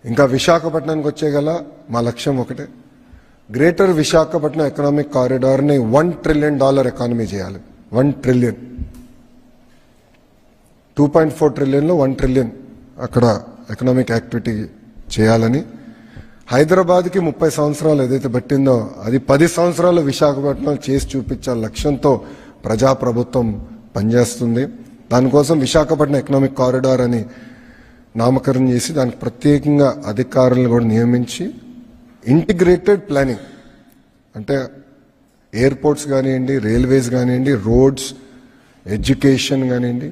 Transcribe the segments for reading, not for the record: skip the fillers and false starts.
ఇంకా విశాఖపట్నానికి వచ్చేగల మా లక్ష్యం ఒకటే, గ్రేటర్ విశాఖపట్నం ఎకనామిక్ కారిడార్ని $1 ట్రిలియన్ ఎకానమీ చేయాలి. 1 ట్రిలియన్, 2.4 ట్రిలియన్లో 1 ట్రిలియన్ అక్కడ ఎకనామిక్ యాక్టివిటీ చేయాలని. హైదరాబాద్కి 30 సంవత్సరాలు ఏదైతే పట్టిందో అది 10 సంవత్సరాలు విశాఖపట్నం చేసి చూపించాల లక్ష్యంతో ప్రజాప్రభుత్వం పనిచేస్తుంది. దానికోసం విశాఖపట్నం ఎకనామిక్ కారిడార్ అని నామకరణం చేసి దానికి ప్రత్యేకంగా అధికారులను కూడా నియమించి ఇంటిగ్రేటెడ్ ప్లానింగ్ అంటే ఎయిర్పోర్ట్స్ కానివ్వండి, రైల్వేస్ కానివ్వండి, రోడ్స్, ఎడ్యుకేషన్ కానివ్వండి,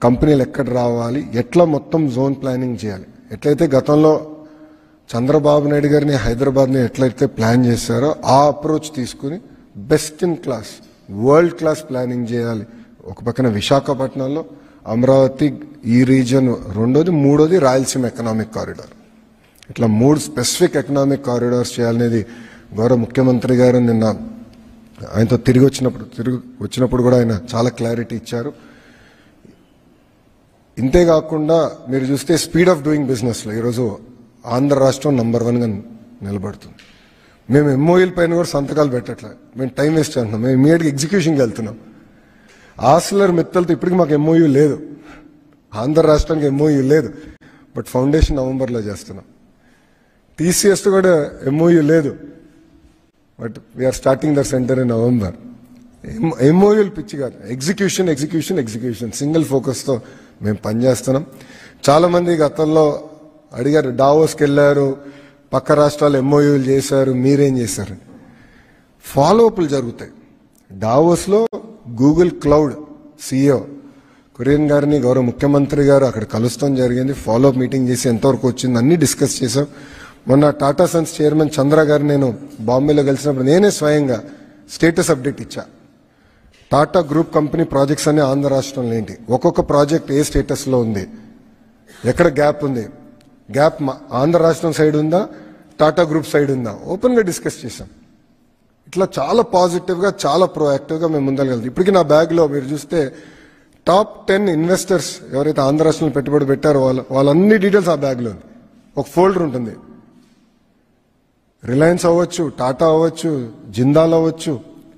కంపెనీలు ఎక్కడ రావాలి, ఎట్లా మొత్తం జోన్ ప్లానింగ్ చేయాలి. ఎట్లయితే గతంలో చంద్రబాబు నాయుడు గారిని హైదరాబాద్ని ఎట్లయితే ప్లాన్ చేశారో ఆ అప్రోచ్ తీసుకుని best in class, world class planning చేయాలి. ఒక పక్కన విశాఖపట్నంలో, అమరావతి ఈ రీజన్ రెండోది, మూడోది రాయలసీమ ఎకనామిక్ కారిడార్. ఇట్లా 3 స్పెసిఫిక్ ఎకనామిక్ కారిడార్స్ చేయాలనేది గౌరవ ముఖ్యమంత్రి గారు నిన్న ఆయనతో తిరిగి వచ్చినప్పుడు కూడా ఆయన చాలా క్లారిటీ ఇచ్చారు. ఇంతేకాకుండా మీరు చూస్తే స్పీడ్ ఆఫ్ డూయింగ్ బిజినెస్లో ఈరోజు ఆంధ్ర రాష్ట్రం నంబర్ 1గా నిలబడుతుంది. మేము ఎంఓయూల పైన కూడా సంతకాలు పెట్టట్లేదు, మేము టైం వేస్ట్ చేస్తున్నాం, మేము ఇమీడియట్గా ఎగ్జిక్యూషన్కి వెళ్తున్నాం. ఆస్లర్ మిత్తలతో ఇప్పటికి మాకు ఎంఓయూ లేదు, ఆంధ్ర రాష్ట్రానికి ఎంఓయూ లేదు, బట్ ఫౌండేషన్ నవంబర్లో చేస్తున్నాం. టీసీఎస్తో కూడా ఎంఓయూ లేదు, but we are starting their center in November. ఎంఓయూలు పిచ్చి కాదు, ఎగ్జిక్యూషన్ ఎగ్జిక్యూషన్ ఎగ్జిక్యూషన్ సింగిల్ ఫోకస్తో మేము పనిచేస్తున్నాం. చాలామంది గతంలో అడిగారు, డావోస్కి వెళ్ళారు, పక్క రాష్ట్రాలు ఎంఓయూలు చేశారు, మీరేం చేశారు? ఫాలోఅప్లు జరుగుతాయి. డావోస్లో గూగుల్ క్లౌడ్ CEO కురియన్ గారిని గౌరవ ముఖ్యమంత్రి గారు అక్కడ కలుస్తాం జరిగింది. ఫాలోఅప్ మీటింగ్ చేసి ఎంతవరకు వచ్చింది అన్నీ డిస్కస్ చేశాం. మొన్న టాటా సన్స్ చైర్మన్ చంద్ర గారు నేను బాంబేలో కలిసినప్పుడు నేనే స్వయంగా స్టేటస్ అప్డేట్ ఇచ్చా. టాటా గ్రూప్ కంపెనీ ప్రాజెక్ట్స్ అనే ఆంధ్ర రాష్ట్రంలో ఏంటి, ఒక్కొక్క ప్రాజెక్ట్ ఏ స్టేటస్లో ఉంది, ఎక్కడ గ్యాప్ ఉంది, గ్యాప్ ఆంధ్ర రాష్ట్రం సైడ్ ఉందా, టాటా గ్రూప్ సైడ్ ఉందా, ఓపెన్గా డిస్కస్ చేశాం. ఇట్లా చాలా పాజిటివ్గా, చాలా ప్రోయాక్టివ్గా మేము ముందరగలుగుతాం. ఇప్పటికీ నా బ్యాగ్లో మీరు చూస్తే టాప్ 10 ఇన్వెస్టర్స్ ఎవరైతే ఆంధ్ర రాష్ట్రంలో పెట్టుబడి పెట్టారో వాళ్ళన్ని డీటెయిల్స్ ఆ బ్యాగ్లో ఉంది. ఒక ఫోల్డర్ ఉంటుంది, రిలయన్స్ అవ్వచ్చు, టాటా అవ్వచ్చు, జిందాల్ అవ్వచ్చు,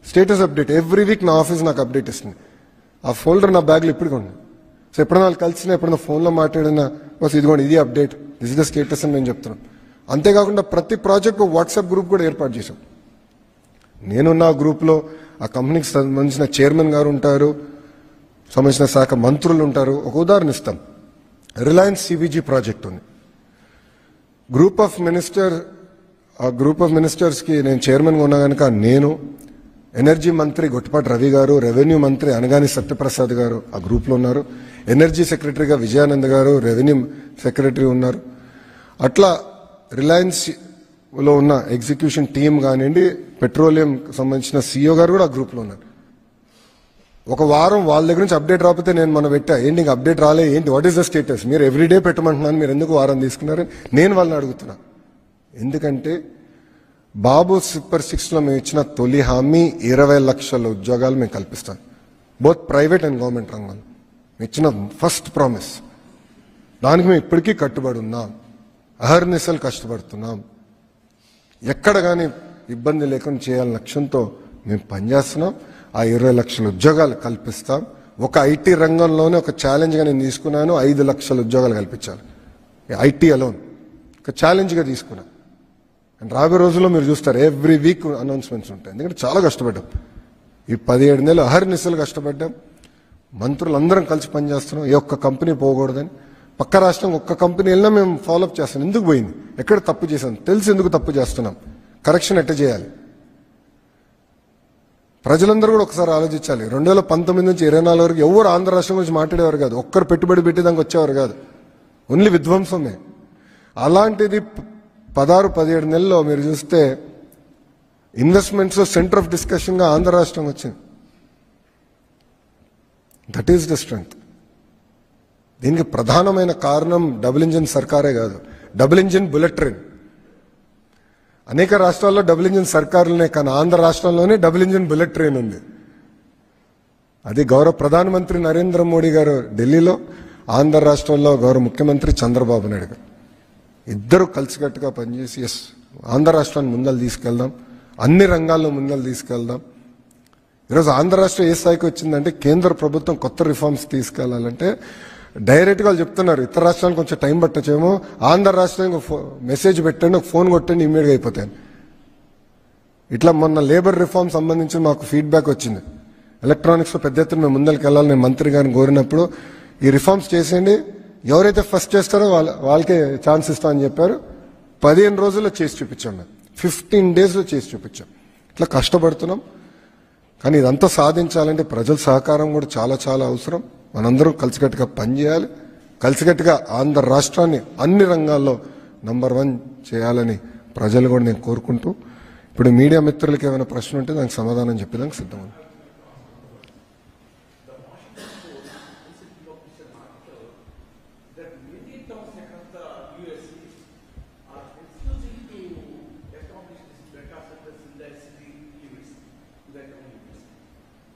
స్టేటస్ అప్డేట్ ఎవ్రీ వీక్ నా ఆఫీస్ నాకు అప్డేట్ ఇస్తుంది. ఆ ఫోల్డర్ నా బ్యాగ్లో ఇప్పటికీ ఉంది. సో ఎప్పుడైనా వాళ్ళు కలిసినా, ఎప్పుడైనా ఫోన్లో మాట్లాడినా బస్ ఇదిగోండి ఇది update, this is the status అని మేము చెప్తున్నాం. అంతేకాకుండా ప్రతి ప్రాజెక్ట్ వాట్సాప్ గ్రూప్ కూడా ఏర్పాటు చేశాం. నేనున్న గ్రూప్లో ఆ కంపెనీకి సంబంధించిన చైర్మన్ గారు ఉంటారు, సంబంధించిన శాఖ మంత్రులు ఉంటారు. ఒక ఉదాహరణ ఇస్తాం, రిలయన్స్ CBG ప్రాజెక్ట్ ఉంది. ఆ గ్రూప్ ఆఫ్ మినిస్టర్స్కి నేను చైర్మన్గా ఉన్నా కనుక నేను, ఎనర్జీ మంత్రి గొట్టిపాటి రవి గారు, రెవెన్యూ మంత్రి అనగాని సత్యప్రసాద్ గారు ఆ గ్రూప్లో ఉన్నారు, ఎనర్జీ సెక్రటరీగా విజయానంద్ గారు, రెవెన్యూ సెక్రటరీ ఉన్నారు. అట్లా రిలయన్స్లో ఉన్న ఎగ్జిక్యూషన్ టీం కానివ్వండి, పెట్రోలియం సంబంధించిన CEO గారు కూడా ఆ గ్రూప్లో ఉన్నారు. ఒక వారం వాళ్ళ దగ్గర నుంచి అప్డేట్ రాకపోతే నేను మనం పెట్టా, ఏంటి ఇంకా అప్డేట్ రాలే, ఏంటి వాట్ ఈస్ ద స్టేటస్, మీరు ఎవ్రీడే పెట్టమంటున్నాను, మీరు ఎందుకు వారం తీసుకున్నారని నేను వాళ్ళని అడుగుతున్నా. ఎందుకంటే బాబు సూపర్ 6లో మేము ఇచ్చిన తొలి హామీ 20 లక్షల ఉద్యోగాలు మేము కల్పిస్తాం, బోత్ ప్రైవేట్ అండ్ గవర్నమెంట్ రంగంలో ఇచ్చిన ఫస్ట్ ప్రామిస్. దానికి మేము ఇప్పటికీ కట్టుబడి ఉన్నాం, అహర్నిశలు కష్టపడుతున్నాం, ఎక్కడ కానీ ఇబ్బంది లేకుండా చేయాలని లక్ష్యంతో మేము పనిచేస్తున్నాం. ఆ 20 లక్షల ఉద్యోగాలు కల్పిస్తాం. ఒక ఐటీ రంగంలోనే ఒక ఛాలెంజ్గా నేను తీసుకున్నాను, 5 లక్షల ఉద్యోగాలు కల్పించాలి. ఐటీ అలోన్ ఒక ఛాలెంజ్గా తీసుకున్నాను. అండ్ రాబోయే రోజుల్లో మీరు చూస్తారు ఎవ్రీ వీక్ అనౌన్స్మెంట్స్ ఉంటాయి. ఎందుకంటే చాలా కష్టపడ్డాం, ఈ 17 నెలలు అహర్నిశలు కష్టపడ్డాం. మంత్రులందరం కలిసి పనిచేస్తున్నాం, ఏ ఒక్క కంపెనీ పోకూడదని. పక్క రాష్ట్రం ఒక్క కంపెనీ వెళ్ళినా మేము ఫాలోఅప్ చేస్తాం, ఎందుకు పోయింది, ఎక్కడ తప్పు చేశాం, తెలిసి ఎందుకు తప్పు చేస్తున్నాం, కరెక్షన్ ఎట్ట చేయాలి. ప్రజలందరూ కూడా ఒకసారి ఆలోచించాలి. 2019 నుంచి 24 వరకు ఎవరు ఆంధ్ర రాష్ట్రం గురించి మాట్లాడేవారు కాదు, ఒక్కరు పెట్టుబడి పెట్టేదానికి వచ్చేవారు కాదు, ఓన్లీ విధ్వంసమే. అలాంటిది 16-17 నెలల్లో మీరు చూస్తే ఇన్వెస్ట్మెంట్స్ సెంటర్ ఆఫ్ డిస్కషన్గా ఆంధ్ర రాష్ట్రం వచ్చింది. That is the strength. దీనికి ప్రధానమైన కారణం డబుల్ ఇంజిన్ సర్కారే కాదు, డబుల్ ఇంజిన్ బుల్లెట్ ట్రైన్. అనేక రాష్ట్రాల్లో డబుల్ ఇంజిన్ సర్కారులనే, కానీ ఆంధ్ర రాష్ట్రంలోనే డబుల్ ఇంజిన్ బుల్లెట్ ట్రైన్ ఉంది. అది గౌరవ ప్రధానమంత్రి నరేంద్ర మోడీ గారు ఢిల్లీలో, ఆంధ్ర రాష్ట్రంలో గౌరవ ముఖ్యమంత్రి చంద్రబాబు నాయుడు గారు. ఇద్దరు కలిసికట్టుగా పనిచేసి ఎస్ ఆంధ్ర రాష్ట్రాన్ని ముందలు తీసుకెళ్దాం, అన్ని రంగాల్లో ముందలు తీసుకెళ్దాం. ఈరోజు ఆంధ్ర రాష్ట్రం ఏ స్థాయికి వచ్చిందంటే కేంద్ర ప్రభుత్వం కొత్త రిఫార్మ్స్ తీసుకెళ్లాలంటే డైరెక్ట్గా వాళ్ళు చెప్తున్నారు ఇతర రాష్ట్రాలకు కొంచెం టైం పట్టచ్చేమో, ఆంధ్ర రాష్ట్రానికి మెసేజ్ పెట్టండి, ఒక ఫోన్ కొట్టండి, ఇమ్మీడియట్గా అయిపోతాయి. ఇట్లా మొన్న లేబర్ రిఫార్మ్ సంబంధించి మాకు ఫీడ్బ్యాక్ వచ్చింది. ఎలక్ట్రానిక్స్లో పెద్ద ఎత్తున మేము ముందరికి వెళ్ళాలి. నేను మంత్రి గారిని కోరినప్పుడు ఈ రిఫార్మ్స్ చేసేయండి, ఎవరైతే ఫస్ట్ చేస్తారో వాళ్ళకే ఛాన్స్ ఇస్తామని చెప్పారు. 15 రోజుల్లో చేసి చూపించాం, మేము 15 డేస్లో చేసి చూపించాం. ఇట్లా కష్టపడుతున్నాం. కానీ ఇదంతా సాధించాలంటే ప్రజల సహకారం కూడా చాలా చాలా అవసరం. మనందరం కలిసికట్టుగా పనిచేయాలి. కలిసికట్టుగా ఆంధ్ర రాష్ట్రాన్ని అన్ని రంగాల్లో నంబర్ 1 చేయాలని ప్రజలు కూడా నేను కోరుకుంటూ, ఇప్పుడు మీడియా మిత్రులకి ఏమైనా ప్రశ్న ఉంటే దానికి సమాధానం చెప్పేదానికి సిద్ధం.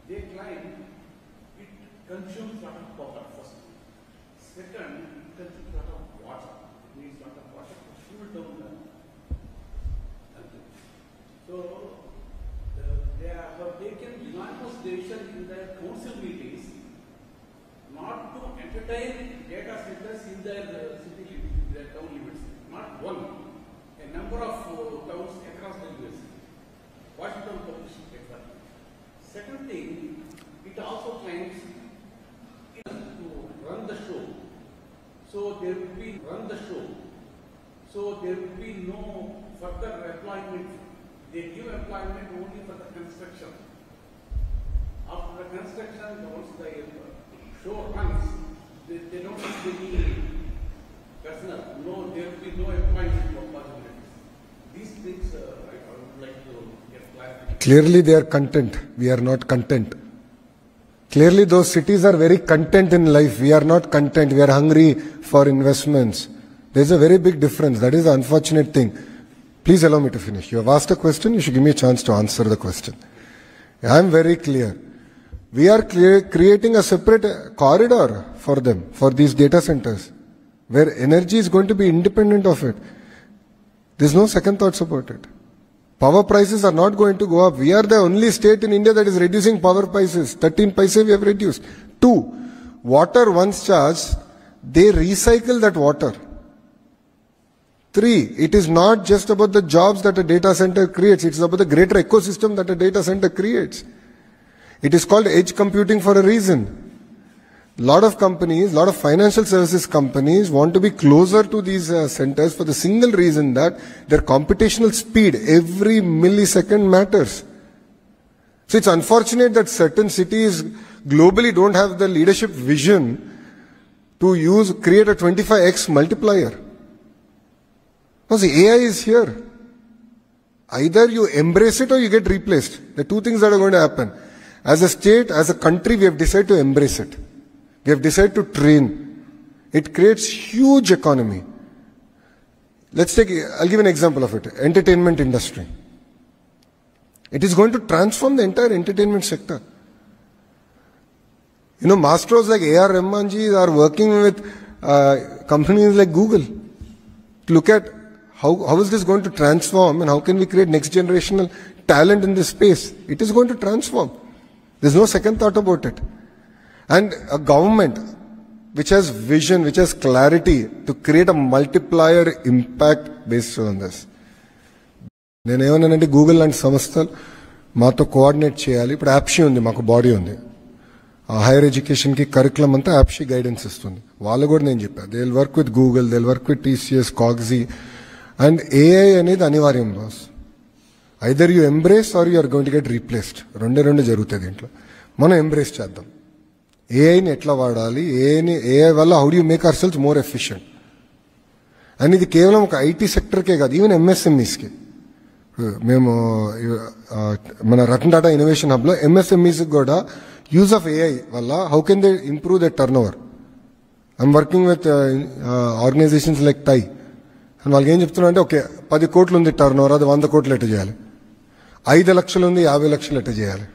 They claim it consumes a lot of power first. Second, it consumes a lot of water. It needs a lot of water to cool down the country. So they have taken unanimous decision in their council meetings not to entertain data centers in their city limits, their town limits. Not one, a number of towns across the US. Washington published paper. Second thing, it also claims to run the show. So there will be no further employment. They give employment only for the construction. After the construction, once the show runs, they don't have any personnel. No, there will be no employment possibilities. These things I would like to get clarification. Clearly they are content. We are not content. Clearly those cities are very content in life. We are not content. We are hungry for investments. There is a very big difference. That is the unfortunate thing. Please allow me to finish. You have asked a question. You should give me a chance to answer the question. I am very clear. We are creating a separate corridor for them, for these data centers, where energy is going to be independent of it. There is no second thoughts about it. Power prices are not going to go up. We are the only state in India that is reducing power prices. 13 paise we have reduced. 2, water once charged, they recycle that water. 3, it is not just about the jobs that a data center creates. It is about the greater ecosystem that a data center creates. It is called edge computing for a reason. Lot of companies, lot of financial services companies want to be closer to these centers for the single reason that their computational speed, every millisecond matters. So it's unfortunate that certain cities globally don't have the leadership vision to create a 25x multiplier. Because the AI is here. Either you embrace it or you get replaced. The two things that are going to happen. As a state, as a country, we have decided to embrace it. We have decided to train. It creates huge economy. I'll give an example of it. Entertainment industry. It is going to transform the entire entertainment sector. You know, masters like A.R. Rahmanji are working with companies like Google to look at how is this going to transform and how can we create next generational talent in this space. It is going to transform. There's no second thought about it. And a government which has vision, which has clarity to create a multiplier impact based on this. నేను ఏమన్నానంటే Google లాంటి సంస్థలు మాతో coordinate చేయాలి. ఇప్పుడు యాప్షీ ఉంది, మాకు body ఉంది. Hire ఎడ్యుకేషన్కి కరికులం అంతా యాప్షీ గైడెన్స్ ఇస్తుంది. వాళ్ళు కూడా నేను చెప్పాను, they will work with Google, they will work with TCS, కాగ్జీ. అండ్ ఏఐ అనేది అనివార్యం boss. Either you embrace or you are going to get replaced. రెండు జరుగుతాయి దీంట్లో. మనం ఎంబ్రేస్ చేద్దాం. ఏఐని ఎట్లా వాడాలి, ఏఐ వల్ల how do you make our cells more efficient. And ఇది కేవలం ఒక ఐటీ సెక్టర్కే కాదు, ఈవెన్ MSMEస్కి. మేము మన రతన్ టాటా ఇన్నోవేషన్ హబ్లో MSMEస్కి కూడా యూజ్ ఆఫ్ ఏఐ వల్ల how can they improve the turnover. I'm working with organizations like TiE. And వాళ్ళకి ఏం చెప్తున్నా అంటే, ఓకే 10 కోట్లు ఉంది టర్న్ ఓవర్, అది 100 కోట్లు ఎట్ట చేయాలి, 5 లక్షలు ఉంది 50 లక్షలు ఎట్ట చేయాలి.